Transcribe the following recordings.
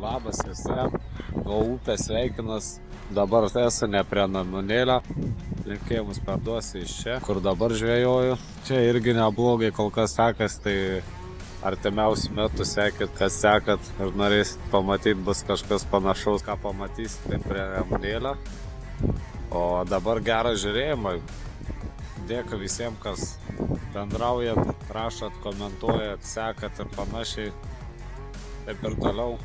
Labas visiems, nuo upės sveikinas, dabar esu ne prie namunėlio, linkėjimus perduosiu iš čia, kur dabar žvejoju. Čia irgi neblogai kol kas sekas, tai artimiausių metų sekit, kas sekat ir norėsit pamatyti, bus kažkas panašaus, ką pamatysite tai prie namunėlio. O dabar gerą žiūrėjimą, dėkui visiems, kas bendraujat, rašot, komentuojat, sekat ir panašiai, taip ir toliau.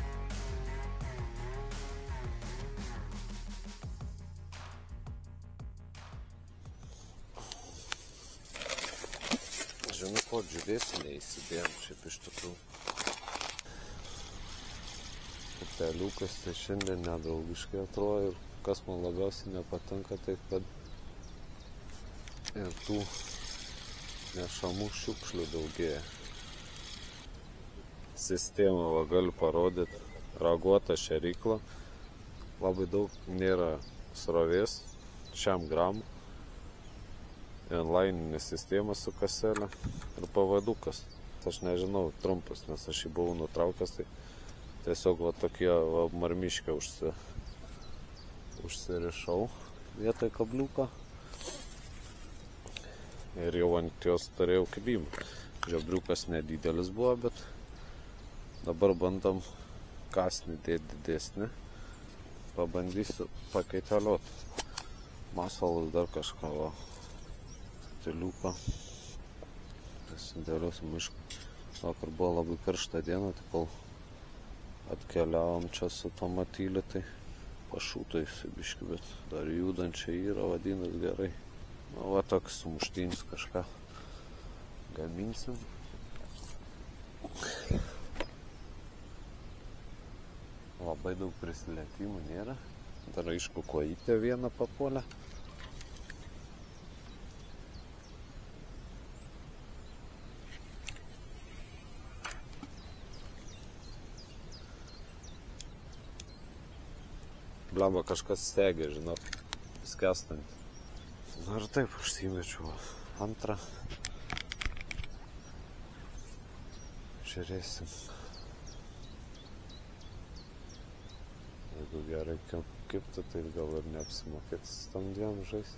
Žinau, ko džiūvėsiu neįsidėjom, šiaip iš tikrųjų. Upeliukas tai šiandien nedraugiškai atrodo ir kas man labiausiai nepatinka, tai kad ir tų nešamų šiukšlių daugėja. Sistemą va galiu parodyti, raguota šėrykla, labai daug nėra srovės, šiam gramų. Inlininė sistema su kaselė ir pavadukas. Aš nežinau, trumpas, nes aš jį buvau nutraukęs, tai tiesiog va tokie va, marmiškė užsirišau vietoj kabliuką ir jau ant jos turėjau kibimą. Žiobriukas nedidelis buvo, bet dabar bandom kasnį dėti didesnį. Pabandysiu pakaitalioti. Masalas dar kažką va. Tiliuką pasidėliosiu mišką. Vakar buvo labai karšta diena, tai kol atkeliavom čia su to matyliu, tai pašūto įsibiški, bet dar judančiai yra, vadinas gerai. Na, va toks sumuštinis kažką gaminsim. Labai daug prisilietimų nėra. Dar aišku, kojytė vieną papuolė. Blemba kažkas stegia, žinau, skęstant. Na ir taip, užsimečiau antrą. Žiūrėsim. Jeigu gerai kiptų, tai gal ir neapsimokėt su tam dviem žais.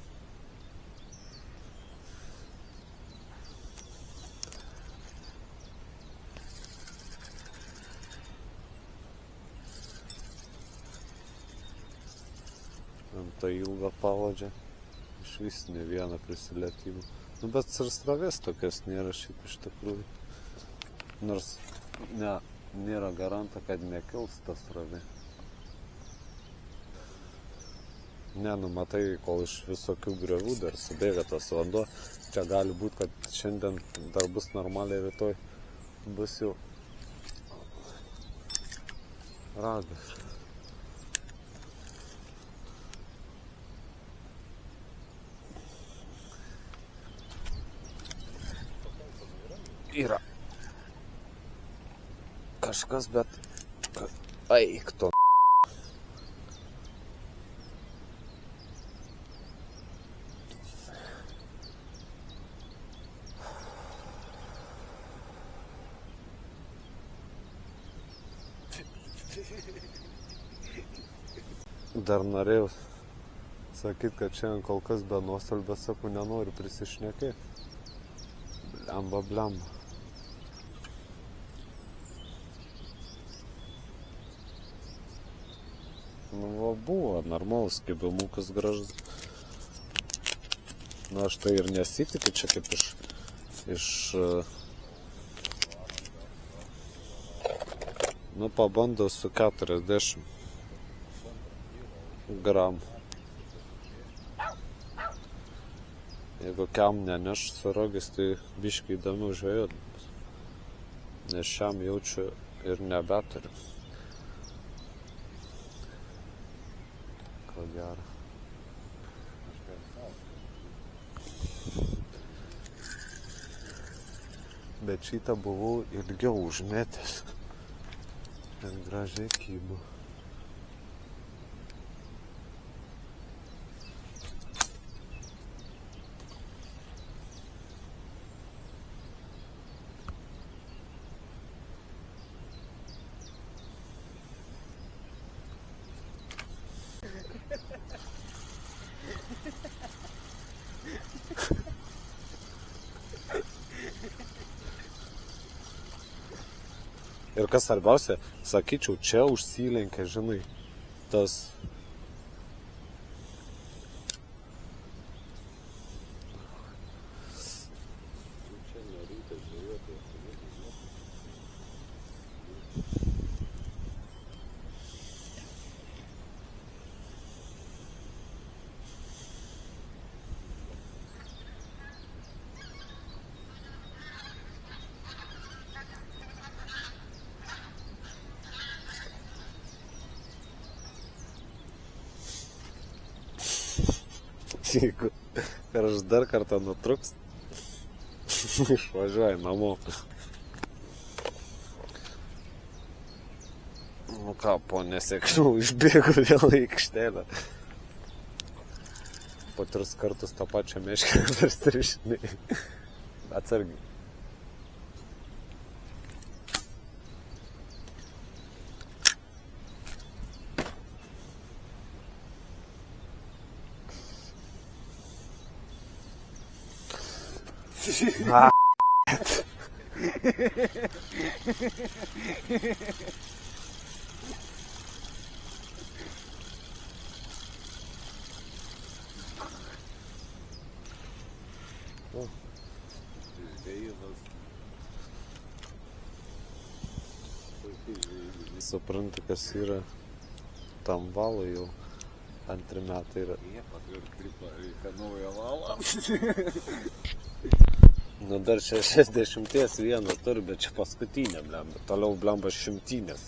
Ta ilga pavadžia, iš vis ne vieną prisilietimą. Nu, bet ir stravės tokias nėra šiaip iš tikrųjų. Nors nėra garanta, kad nekils ta stravė. Ne, nu matai, kol iš visokių griovų dar subėga tas vanduo. Čia gali būti, kad šiandien dar bus normaliai, rytoj bus jau ragas. Yra kažkas, bet eik to. Dar norėjau sakyti, kad šiandien kol kas be nuostolių, bet sakau, nenoriu prisišnekėti. Blemba. Nu, va, buvo normalus kibimukas gražus. Na, aš tai ir nesitikiu, čia kaip iš nu, pabandau su 40 gramų. Jeigu kiam neneš su rogais, tai biškai įdomiau žvejot bus. Nes šiam jaučiu ir nebeturiu. Ko gero. Bet šitą buvau ilgiau užmetęs. Ir gražiai kybo. Ir kas svarbiausia, sakyčiau, čia užsilenkia, žinai, tas... Jeigu aš dar kartą nutruks, išvažiuoju namo. Nu ką, po nesėkmių išbėgu vėl į aikštelę. Po 3 kartus tą pačią meškerę perstrižinėjau. Atsargiai. Suprantu, kas yra tam valui jau 2 metai yra. Reikia naują valą. Nu dar 61 turi, bet čia paskutinė blemba. Toliau blemba 100.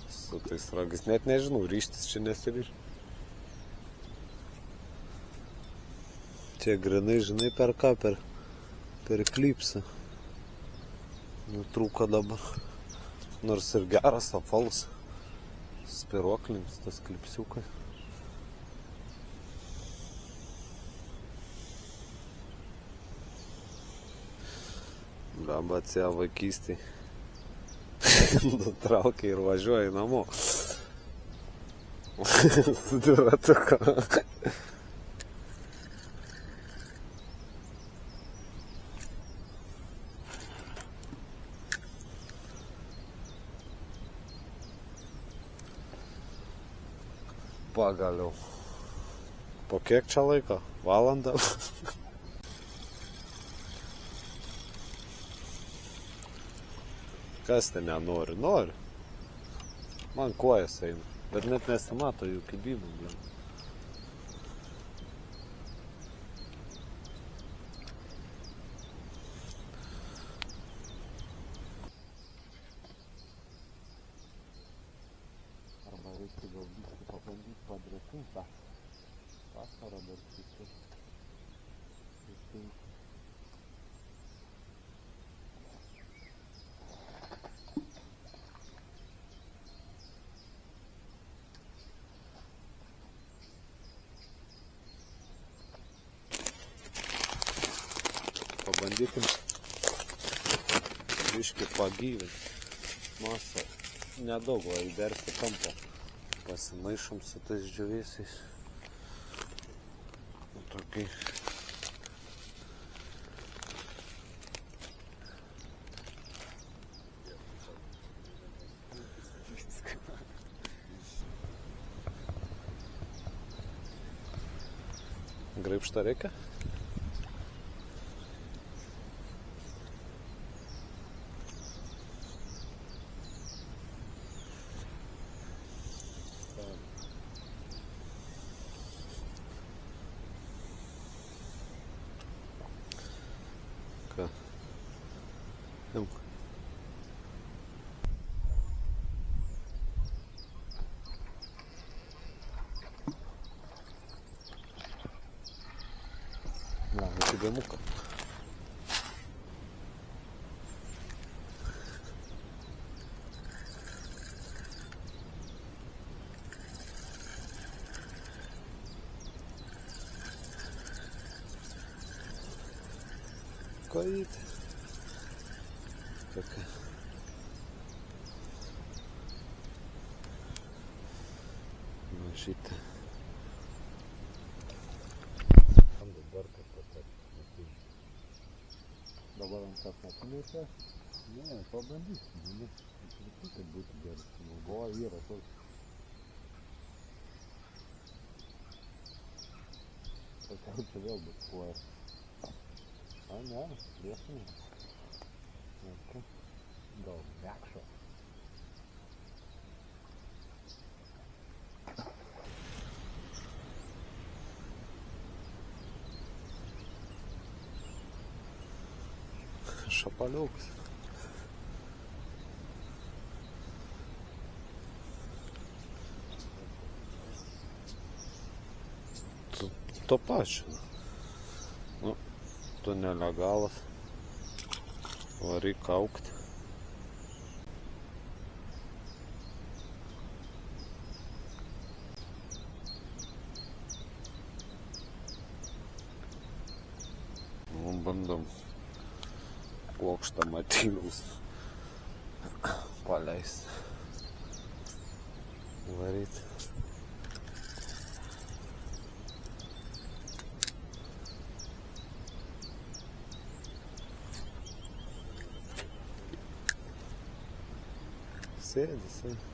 Su tais ragais net nežinau, ryštis čia nesiriš. Čia grinai, žinai, per ką, per klipsą. Nutrūko dabar. Nors ir geras apvalus. Spiruoklinis tas klipsiukas. Blemba atsėjo vaikystėj. Nutraukė ir važiuoja namo. Su dviratuku. Pagaliau. Po kiek čia laiko? Valandą? Kas ten nenori? Nori. Man kojas eina. Bet net nesimato jų kibimų. Arba reikia gal pabandyti padrėsinti tą pasvarą dar kitus. Pabandykim biškį pagyvinti. Masą nedaug, o įberti kampą. Pasimaišom su tais džiūvėsiais. Tokiai. Graibštą reikia? Imk. Na, įdomuka. Kojytė. Tokia. Mažytė. Dabar kad patekti. Dabar ant kas nekulėtė? Ne, pabandysim. Tai būtų geras. Galvoju, yra toks. Tokiau čia vėl bus kuoja. A, ne, priešingai. Gal mekšo. Šapaliukas. To pačio. Nu, tu nelegalas. Varyk kaukti. Nu, bandom plokštą matymus paleist. Varyt. Sėdi, sėdi.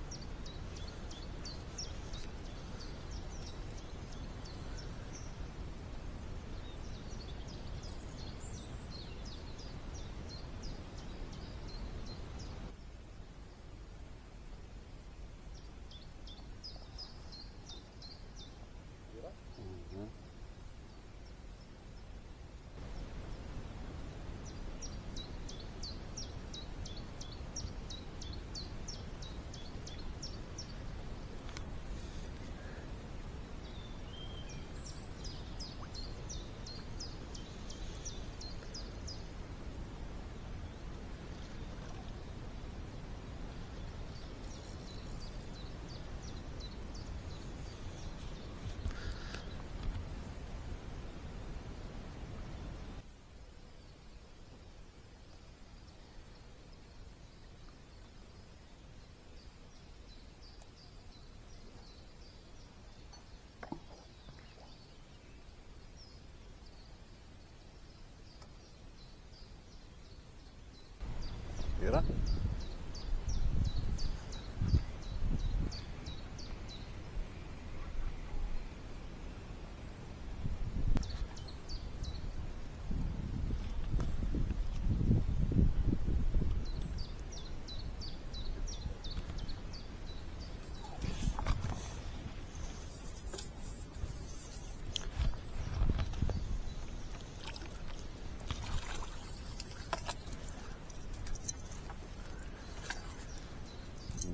Yra?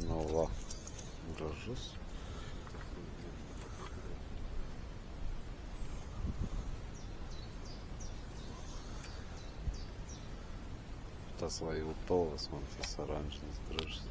Nu va, gražus. Tas va jau tovas man tas oranžinis gražus.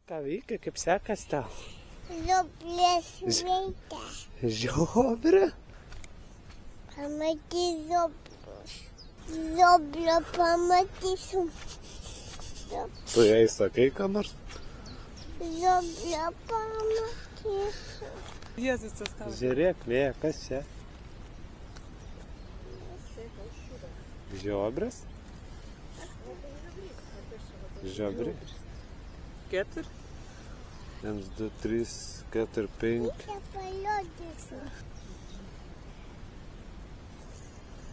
Ką veikia, kaip sekas tau? Žiobrės veikia. Žiobrė? Pamatys žiobrus. Žiobrą pamatysim. Tu jai sakai, ką nors? Žiobrą pamatysim. Jėzus tas tau. Žiūrėk, vėja, kas čia? Žiobrės? Žiobrė? 4. 1, 2, 3, 4, 5. Čia paliodysim.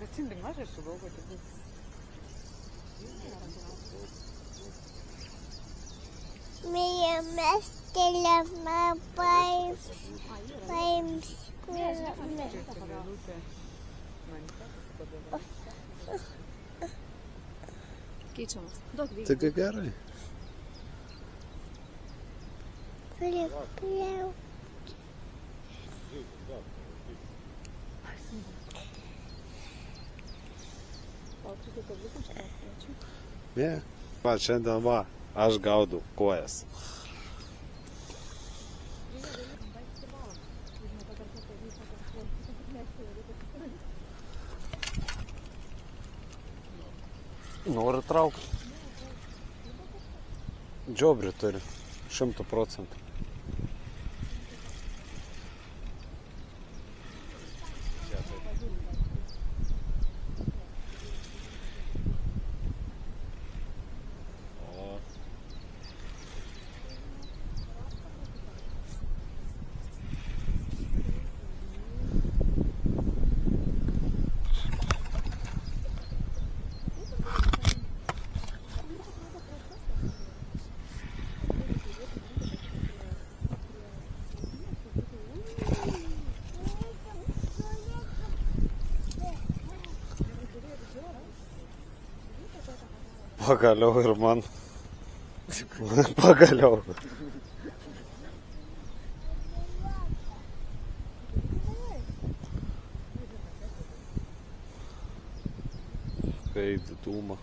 Bet šiandien mažai sugalvoti. Mes telefą paims. Keičiamas. Duok veikia. Taigi gerai. Pripliau. Ne. Va, šiandien va, aš gaudau kojas. Noriu traukti. Džiobrį turi. 100%. Pagaliau ir man. Pagaliau. Kai dūma.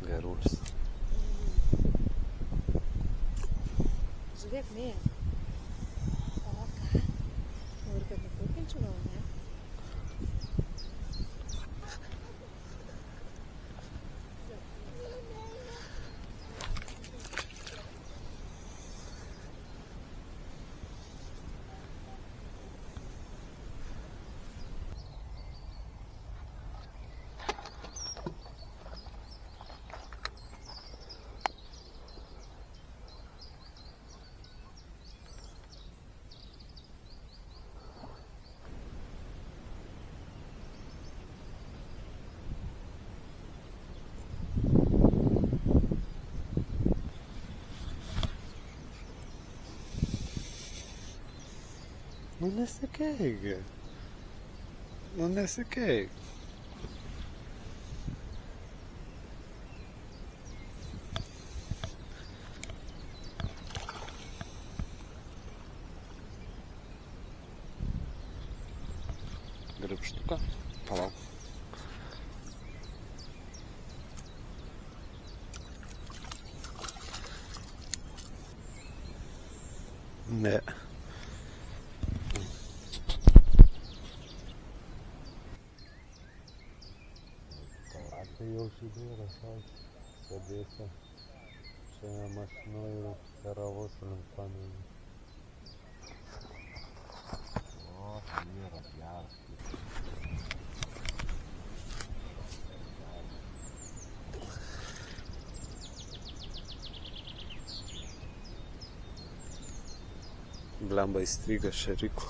Gerulis. Žiūrėk, mėja. O ką? Noriu, kad nuplaukinčiau gal, ne? Nu nesikeik. Nu nesikeik. Grybštuką. Palauk. Ne. Tai jau žydėra, sėdėsiu šiame mašinoje ir keliavosiu link Panevėžio. O, vyras geras. Blemba įstriga šerikų.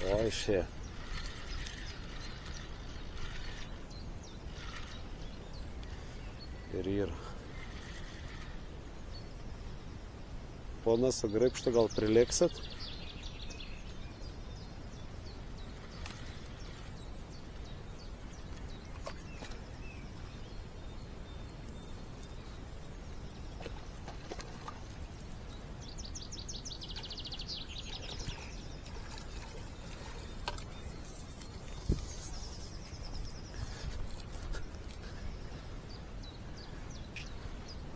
O, išėjo. Ir yra. Ponas Graibšta, gal prilėksit?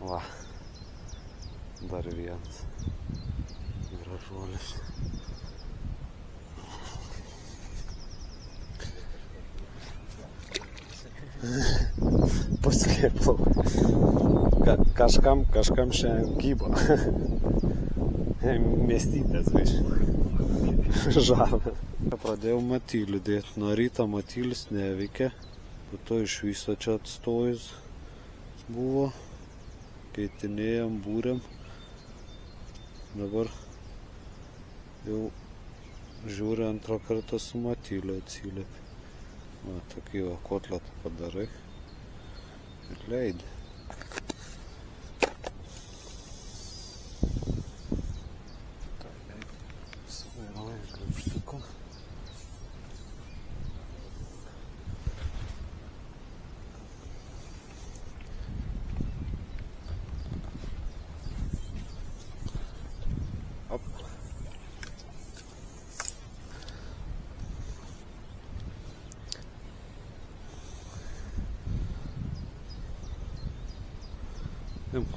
Va, dar vienas gražuolis. Paslėpau. Kažkam šiandien kybo. Miestytės, važiuoju. Žavę. Pradėjau matylį dėti. Nuo ryto matylis neveikia. Po to iš viso čia atstojus buvo. Keitinėjom, būrėm. Dabar jau žiūri antrą kartą su matyliu atsiliepia. Va, tokį va kotletą padarai. Ir leidi. Imk.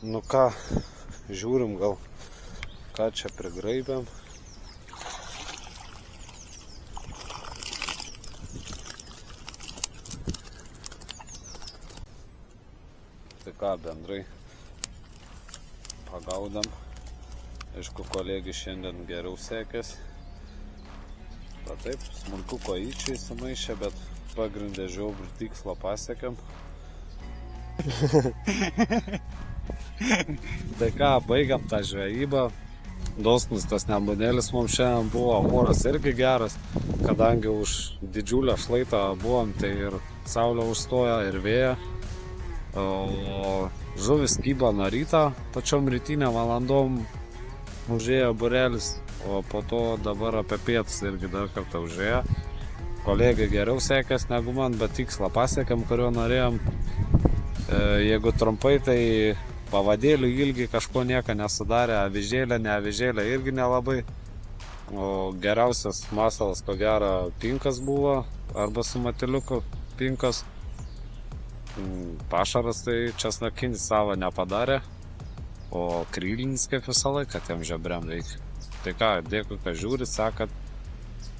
Nu ką, žiūrim gal, ką čia prigraibėm. Tai ką, bendrai pagaudam. Aišku, kolegai šiandien geriau sekės. Bet taip, smulkų kojyčiai sumaišė, bet pagrindė žiobrų tikslą pasiekėm. Tai ką, baigiam tą žvejybą. Dosnus tas nemunėlis mums šiandien buvo, oras irgi geras, kadangi už didžiulę šlaitą buvom, tai ir saulė užstoja, ir vėja. O žuvis kyba nuo ryto, pačiom rytinėm valandom užėjo būrelis, o po to dabar apie pietus irgi dar kartą užėjo. Kolegai geriau sekės negu man, bet tikslą pasiekėm, kurio norėjom. Jeigu trumpai, tai pavadėlių ilgi kažko nieko nesudarė, avižėlė, ne avižėlė irgi nelabai. O geriausias masalas, ko gero, pinkas buvo, arba su matiliuku pinkas. Pašaras tai česnakinis savo nepadarė, o krylinis kaip visą laiką tiem žebriam veikia. Tai ką, dėkui, kad žiūrit, sekat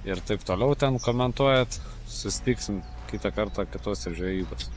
ir taip toliau ten komentuojat. Susitiksim kitą kartą kitose žvejybose.